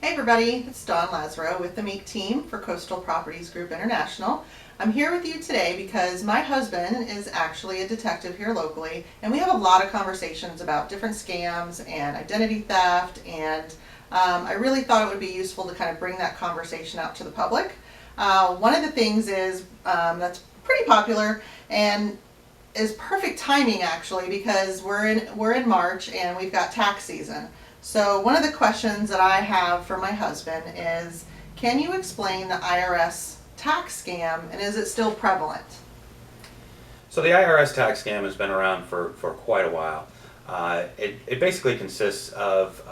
Hey everybody, it's Dawn Lazzaro with the Meek team for Coastal Properties Group International. I'm here with you today because my husband is actually a detective here locally, and we have a lot of conversations about different scams and identity theft, and I really thought it would be useful to kind of bring that conversation out to the public. One of the things is that's pretty popular and is perfect timing actually, because we're in March and we've got tax season. So one of the questions that I have for my husband is, can you explain the IRS tax scam, and is it still prevalent? So the IRS tax scam has been around for quite a while. It basically consists of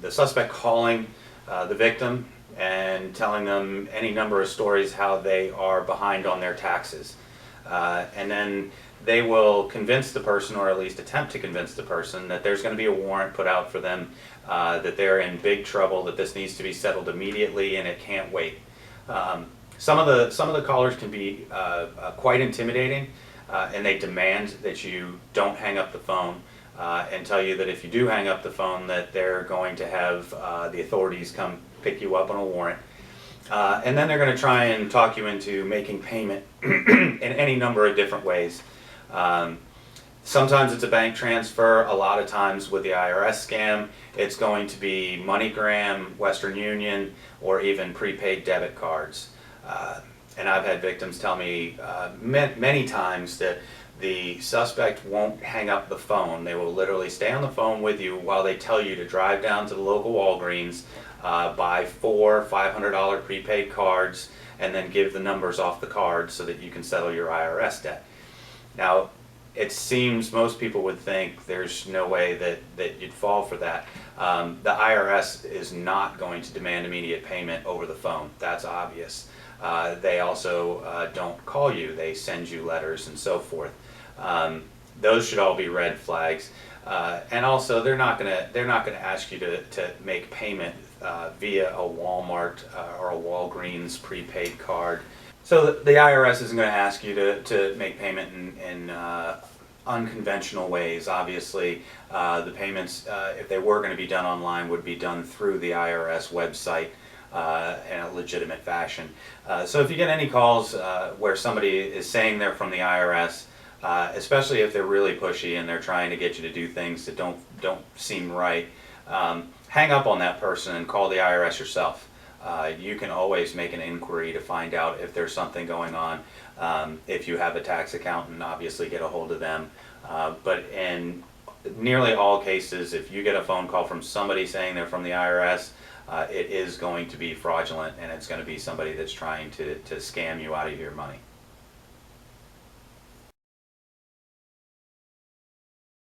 the suspect calling the victim and telling them any number of stories how they are behind on their taxes. And then they will convince the person, or at least attempt to convince the person, that there's going to be a warrant put out for them, that they're in big trouble, that this needs to be settled immediately and it can't wait. Some of the callers can be quite intimidating, and they demand that you don't hang up the phone, and tell you that if you do hang up the phone that they're going to have the authorities come pick you up on a warrant. And then they're going to try and talk you into making payment in any number of different ways. Sometimes it's a bank transfer. A lot of times with the IRS scam, it's going to be MoneyGram, Western Union, or even prepaid debit cards. And I've had victims tell me many times that the suspect won't hang up the phone. They will literally stay on the phone with you while they tell you to drive down to the local Walgreens, buy 4 $500 prepaid cards, and then give the numbers off the card so that you can settle your IRS debt. Now, it seems most people would think there's no way that you'd fall for that. The IRS is not going to demand immediate payment over the phone. That's obvious. They also don't call you. They send you letters and so forth. Those should all be red flags. And also, they're not gonna ask you to make payment via a Walmart or a Walgreens prepaid card. So the IRS isn't going to ask you to make payment in unconventional ways. Obviously, the payments, if they were going to be done online, would be done through the IRS website in a legitimate fashion. So if you get any calls where somebody is saying they're from the IRS, especially if they're really pushy and they're trying to get you to do things that don't seem right, hang up on that person and call the IRS yourself. You can always make an inquiry to find out if there's something going on. If you have a tax accountant, obviously get a hold of them. But in nearly all cases, if you get a phone call from somebody saying they're from the IRS, it is going to be fraudulent, and it's going to be somebody that's trying to scam you out of your money.